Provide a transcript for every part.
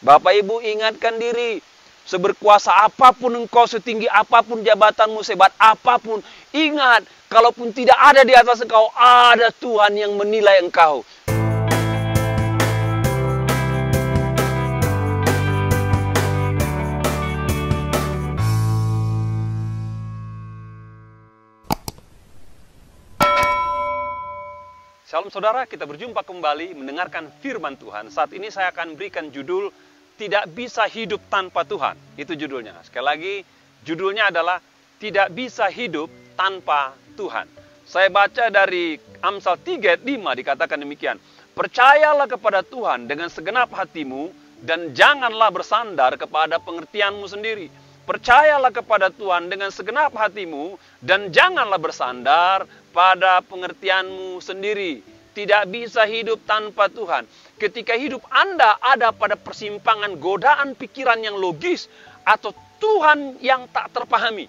Bapak Ibu ingatkan diri, seberkuasa apapun engkau, setinggi apapun jabatanmu, sehebat apapun, ingat, kalaupun tidak ada di atas engkau, ada Tuhan yang menilai engkau. Shalom saudara, kita berjumpa kembali mendengarkan firman Tuhan. Saat ini saya akan berikan judul, Tidak Bisa Hidup Tanpa Tuhan. Itu judulnya. Sekali lagi, judulnya adalah Tidak Bisa Hidup Tanpa Tuhan. Saya baca dari Amsal 3 ayat 5 dikatakan demikian. Percayalah kepada Tuhan dengan segenap hatimu dan janganlah bersandar kepada pengertianmu sendiri. Percayalah kepada Tuhan dengan segenap hatimu dan janganlah bersandar pada pengertianmu sendiri. Tidak bisa hidup tanpa Tuhan. Ketika hidup Anda ada pada persimpangan godaan pikiran yang logis atau Tuhan yang tak terpahami.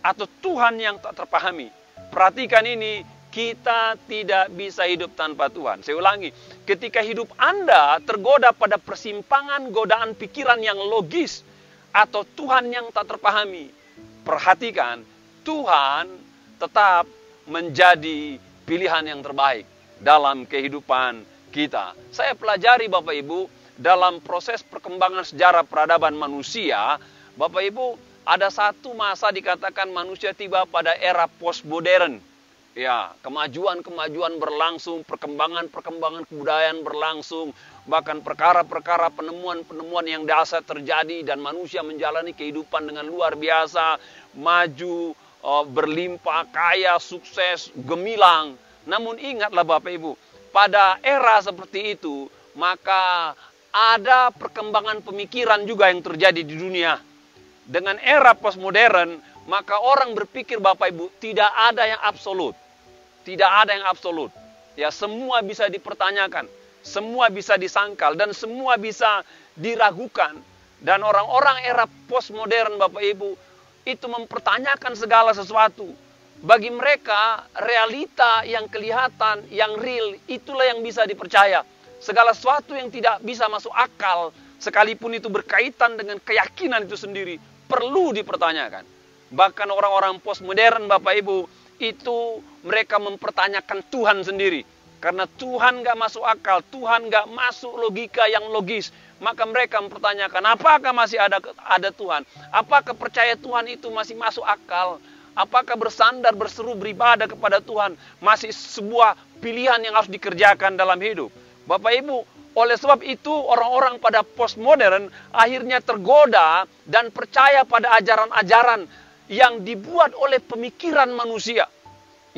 Atau Tuhan yang tak terpahami. Perhatikan ini, kita tidak bisa hidup tanpa Tuhan. Saya ulangi, ketika hidup Anda tergoda pada persimpangan godaan pikiran yang logis atau Tuhan yang tak terpahami, perhatikan, Tuhan tetap menjadi pilihan yang terbaik dalam kehidupan kita. Saya pelajari Bapak Ibu, dalam proses perkembangan sejarah peradaban manusia, Bapak Ibu, ada satu masa dikatakan manusia tiba pada era postmodern. Ya, kemajuan-kemajuan berlangsung, perkembangan-perkembangan kebudayaan berlangsung, bahkan perkara-perkara penemuan-penemuan yang dasar terjadi dan manusia menjalani kehidupan dengan luar biasa, maju, berlimpah, kaya, sukses, gemilang. Namun ingatlah Bapak Ibu, pada era seperti itu, maka ada perkembangan pemikiran juga yang terjadi di dunia. Dengan era postmodern, maka orang berpikir Bapak Ibu, tidak ada yang absolut. Tidak ada yang absolut. Ya, semua bisa dipertanyakan, semua bisa disangkal, dan semua bisa diragukan. Dan orang-orang era postmodern Bapak Ibu, itu mempertanyakan segala sesuatu. Bagi mereka, realita yang kelihatan, yang real, itulah yang bisa dipercaya. Segala sesuatu yang tidak bisa masuk akal, sekalipun itu berkaitan dengan keyakinan itu sendiri, perlu dipertanyakan. Bahkan orang-orang postmodern Bapak Ibu, itu mereka mempertanyakan Tuhan sendiri. Karena Tuhan gak masuk akal, Tuhan gak masuk logika yang logis. Maka mereka mempertanyakan, apakah masih ada Tuhan? Apakah percaya Tuhan itu masih masuk akal? Apakah bersandar, berseru, beribadah kepada Tuhan masih sebuah pilihan yang harus dikerjakan dalam hidup? Bapak Ibu, oleh sebab itu orang-orang pada postmodern akhirnya tergoda dan percaya pada ajaran-ajaran yang dibuat oleh pemikiran manusia,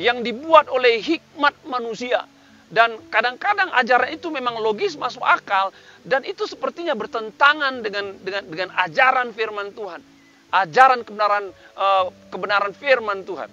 yang dibuat oleh hikmat manusia. Dan kadang-kadang ajaran itu memang logis, masuk akal, dan itu sepertinya bertentangan dengan ajaran firman Tuhan, ajaran kebenaran firman Tuhan.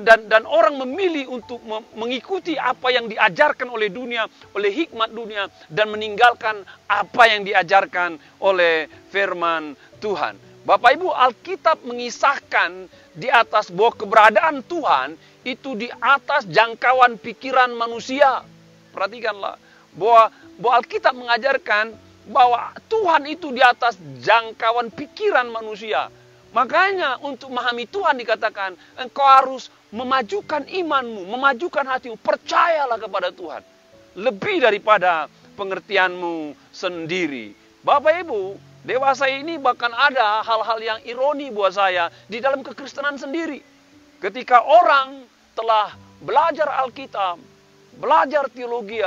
Dan orang memilih untuk mengikuti apa yang diajarkan oleh dunia, oleh hikmat dunia, dan meninggalkan apa yang diajarkan oleh firman Tuhan. Bapak Ibu, Alkitab mengisahkan di atas bahwa keberadaan Tuhan itu di atas jangkauan pikiran manusia. Perhatikanlah, bahwa Alkitab mengajarkan bahwa Tuhan itu di atas jangkauan pikiran manusia. Makanya untuk memahami Tuhan dikatakan, engkau harus memajukan imanmu, memajukan hatimu, percayalah kepada Tuhan. Lebih daripada pengertianmu sendiri. Bapak Ibu, dewasa ini bahkan ada hal-hal yang ironi buat saya di dalam kekristenan sendiri. Ketika orang telah belajar Alkitab, belajar teologi,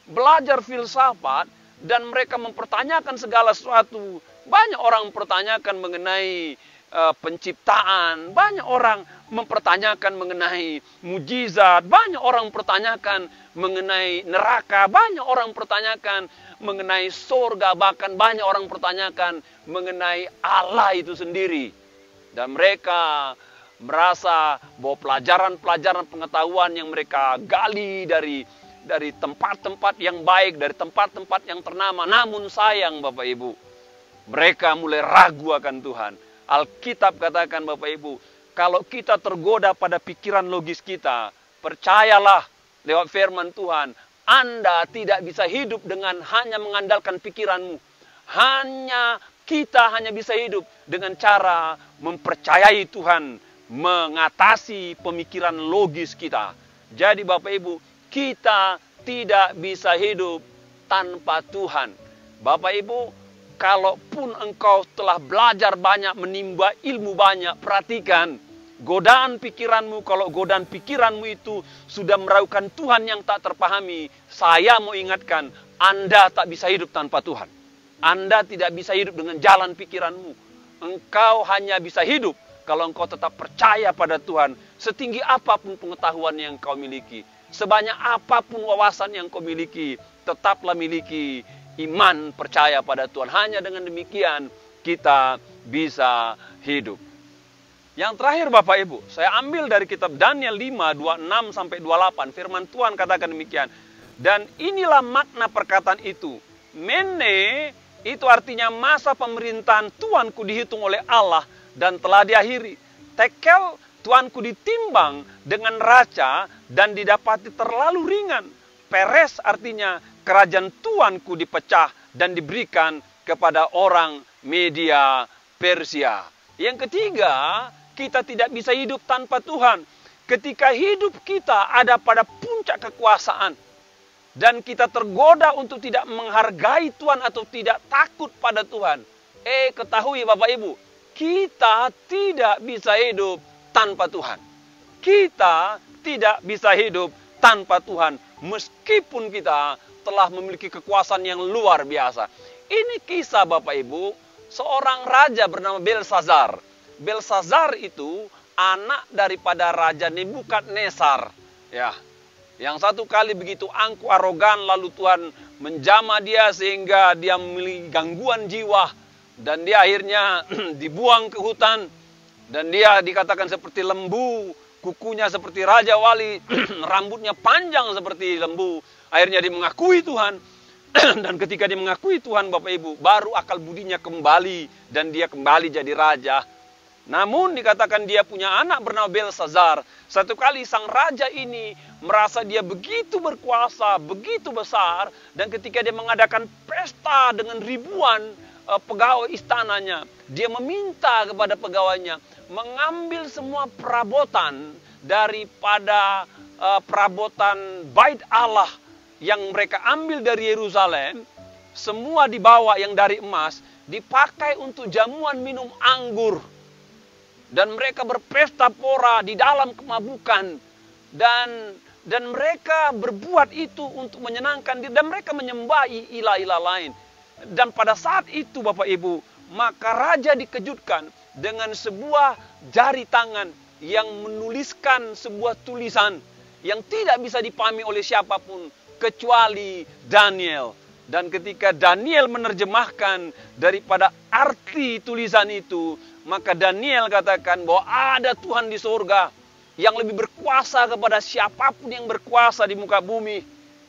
belajar filsafat, dan mereka mempertanyakan segala sesuatu. Banyak orang mempertanyakan mengenai penciptaan, banyak orang mempertanyakan mengenai mujizat, banyak orang mempertanyakan mengenai neraka, banyak orang mempertanyakan mengenai surga, bahkan banyak orang mempertanyakan mengenai Allah itu sendiri. Dan mereka merasa bahwa pelajaran-pelajaran pengetahuan yang mereka gali dari tempat-tempat yang baik, dari tempat-tempat yang ternama. Namun sayang Bapak Ibu, mereka mulai ragu akan Tuhan. Alkitab katakan Bapak Ibu, kalau kita tergoda pada pikiran logis kita, percayalah lewat firman Tuhan, Anda tidak bisa hidup dengan hanya mengandalkan pikiranmu. Kita hanya bisa hidup dengan cara mempercayai Tuhan, mengatasi pemikiran logis kita. Jadi Bapak Ibu, kita tidak bisa hidup tanpa Tuhan. Bapak Ibu, kalaupun engkau telah belajar banyak, menimba ilmu banyak, perhatikan godaan pikiranmu. Kalau godaan pikiranmu itu sudah meragukan Tuhan yang tak terpahami, saya mau ingatkan, Anda tak bisa hidup tanpa Tuhan. Anda tidak bisa hidup dengan jalan pikiranmu. Engkau hanya bisa hidup kalau engkau tetap percaya pada Tuhan. Setinggi apapun pengetahuan yang engkau miliki, sebanyak apapun wawasan yang engkau miliki, tetaplah miliki iman percaya pada Tuhan. Hanya dengan demikian kita bisa hidup. Yang terakhir Bapak Ibu, saya ambil dari kitab Daniel 5, 26-28. Firman Tuhan katakan demikian. Dan inilah makna perkataan itu. Mene itu artinya masa pemerintahan Tuanku dihitung oleh Allah dan telah diakhiri. Tekel, Tuanku ditimbang dengan raca dan didapati terlalu ringan. Peres artinya kerajaan Tuanku dipecah dan diberikan kepada orang Media Persia. Yang ketiga, kita tidak bisa hidup tanpa Tuhan. Ketika hidup kita ada pada puncak kekuasaan, dan kita tergoda untuk tidak menghargai Tuhan atau tidak takut pada Tuhan. Ketahui Bapak Ibu, kita tidak bisa hidup tanpa Tuhan. Kita tidak bisa hidup tanpa Tuhan, meskipun kita telah memiliki kekuasaan yang luar biasa. Ini kisah Bapak Ibu, seorang raja bernama Belsazar. Belsazar itu anak daripada Raja Nebukadnezar. Ya. Yang satu kali begitu angkuh arogan, lalu Tuhan menjamah dia sehingga dia memiliki gangguan jiwa. Dan dia akhirnya dibuang ke hutan. Dan dia dikatakan seperti lembu, kukunya seperti Raja Wali, rambutnya panjang seperti lembu. Akhirnya dia mengakui Tuhan. Dan ketika dia mengakui Tuhan Bapak Ibu, baru akal budinya kembali. Dan dia kembali jadi raja. Namun dikatakan dia punya anak bernama Belsazar. Satu kali sang raja ini merasa dia begitu berkuasa, begitu besar. Dan ketika dia mengadakan pesta dengan ribuan pegawai istananya, dia meminta kepada pegawainya mengambil semua perabotan daripada perabotan bait Allah yang mereka ambil dari Yerusalem. Semua dibawa yang dari emas, dipakai untuk jamuan minum anggur. Dan mereka berpesta pora di dalam kemabukan. Dan mereka berbuat itu untuk menyenangkan diri. Dan mereka menyembah ilah-ilah lain. Dan pada saat itu Bapak Ibu, maka raja dikejutkan dengan sebuah jari tangan yang menuliskan sebuah tulisan yang tidak bisa dipahami oleh siapapun kecuali Daniel. Dan ketika Daniel menerjemahkan daripada arti tulisan itu, maka Daniel katakan bahwa ada Tuhan di surga yang lebih berkuasa kepada siapapun yang berkuasa di muka bumi.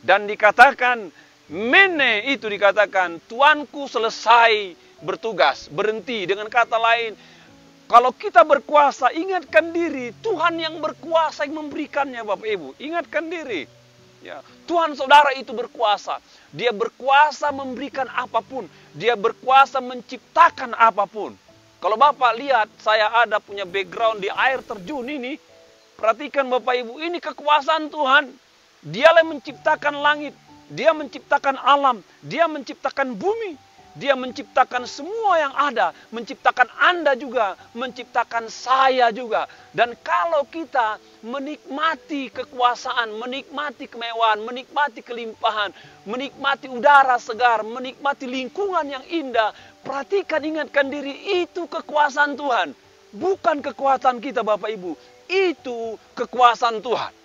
Dan dikatakan, Mene itu dikatakan, Tuanku selesai bertugas, berhenti. Dengan kata lain, kalau kita berkuasa, ingatkan diri, Tuhan yang berkuasa yang memberikannya Bapak Ibu. Ingatkan diri. Ya, Tuhan saudara itu berkuasa. Dia berkuasa memberikan apapun. Dia berkuasa menciptakan apapun. Kalau Bapak lihat, saya ada punya background di air terjun ini. Perhatikan Bapak Ibu, ini kekuasaan Tuhan. Dialah yang menciptakan langit. Dia menciptakan alam. Dia menciptakan bumi. Dia menciptakan semua yang ada. Menciptakan Anda juga. Menciptakan saya juga. Dan kalau kita menikmati kekuasaan, menikmati kemewahan, menikmati kelimpahan, menikmati udara segar, menikmati lingkungan yang indah, perhatikan, ingatkan diri, itu kekuasaan Tuhan. Bukan kekuasaan kita Bapak Ibu. Itu kekuasaan Tuhan.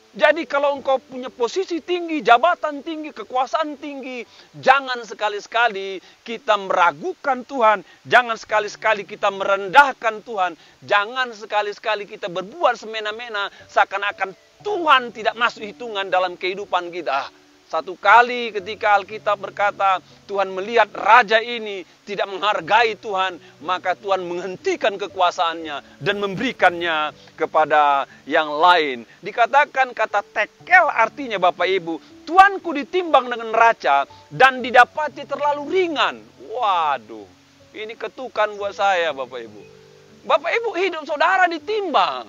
Jadi kalau engkau punya posisi tinggi, jabatan tinggi, kekuasaan tinggi, jangan sekali-sekali kita meragukan Tuhan. Jangan sekali-sekali kita merendahkan Tuhan. Jangan sekali-sekali kita berbuat semena-mena seakan-akan Tuhan tidak masuk hitungan dalam kehidupan kita. Satu kali ketika Alkitab berkata, Tuhan melihat raja ini tidak menghargai Tuhan, maka Tuhan menghentikan kekuasaannya dan memberikannya kepada yang lain. Dikatakan kata tekel artinya Bapak Ibu, Tuanku ditimbang dengan raca dan didapati terlalu ringan. Waduh, ini ketukan buat saya Bapak Ibu. Bapak Ibu, hidup saudara ditimbang.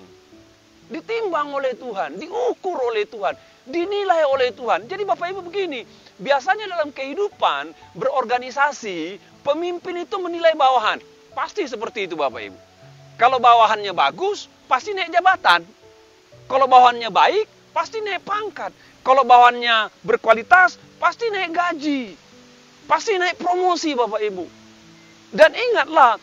Ditimbang oleh Tuhan, diukur oleh Tuhan, dinilai oleh Tuhan. Jadi Bapak Ibu begini, biasanya dalam kehidupan berorganisasi, pemimpin itu menilai bawahan. Pasti seperti itu Bapak Ibu. Kalau bawahannya bagus, pasti naik jabatan. Kalau bawahannya baik, pasti naik pangkat. Kalau bawahannya berkualitas, pasti naik gaji. Pasti naik promosi Bapak Ibu. Dan ingatlah,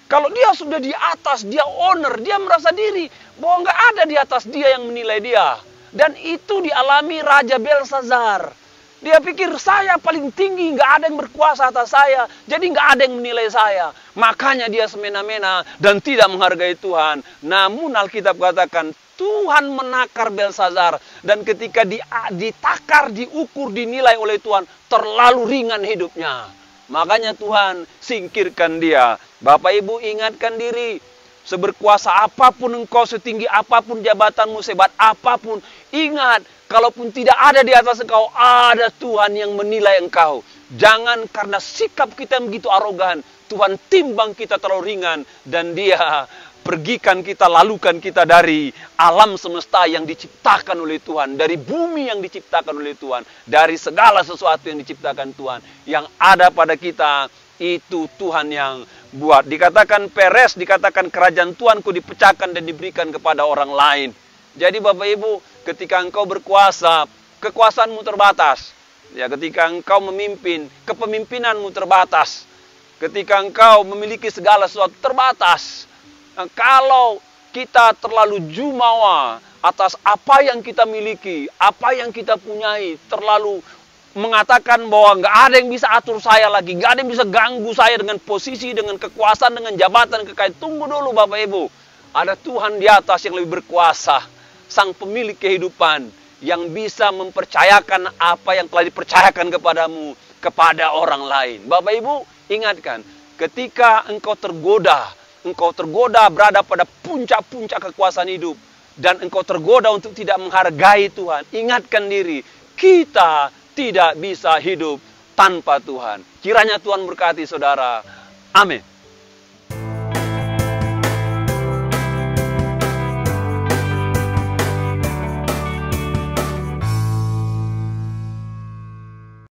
kalau dia sudah di atas, dia owner, dia merasa diri bahwa nggak ada di atas dia yang menilai dia. Dan itu dialami Raja Belsazar. Dia pikir saya paling tinggi, nggak ada yang berkuasa atas saya. Jadi nggak ada yang menilai saya. Makanya dia semena-mena dan tidak menghargai Tuhan. Namun Alkitab katakan, Tuhan menakar Belsazar. Dan ketika ditakar, diukur, dinilai oleh Tuhan, terlalu ringan hidupnya. Makanya Tuhan singkirkan dia. Bapak Ibu ingatkan diri. Seberkuasa apapun engkau, setinggi apapun jabatanmu, sebat apapun. Ingat, kalaupun tidak ada di atas engkau, ada Tuhan yang menilai engkau. Jangan karena sikap kita yang begitu arogan, Tuhan timbang kita terlalu ringan. Dan dia pergikan kita, lalukan kita dari alam semesta yang diciptakan oleh Tuhan. Dari bumi yang diciptakan oleh Tuhan. Dari segala sesuatu yang diciptakan Tuhan. Yang ada pada kita, itu Tuhan yang buat. Dikatakan Peres, dikatakan kerajaan Tuhanku dipecahkan dan diberikan kepada orang lain. Jadi Bapak Ibu, ketika engkau berkuasa, kekuasaanmu terbatas. Ya, ketika engkau memimpin, kepemimpinanmu terbatas. Ketika engkau memiliki segala sesuatu terbatas. Kalau kita terlalu jumawa atas apa yang kita miliki, apa yang kita punyai, terlalu mengatakan bahwa nggak ada yang bisa atur saya lagi, nggak ada yang bisa ganggu saya dengan posisi, dengan kekuasaan, dengan jabatan, kekayaan. Tunggu dulu Bapak Ibu, ada Tuhan di atas yang lebih berkuasa, Sang pemilik kehidupan, yang bisa mempercayakan apa yang telah dipercayakan kepadamu, kepada orang lain. Bapak Ibu, ingatkan, ketika engkau tergoda berada pada puncak-puncak kekuasaan hidup, dan engkau tergoda untuk tidak menghargai Tuhan, ingatkan diri, kita tidak bisa hidup tanpa Tuhan. Kiranya Tuhan berkati saudara. Amin.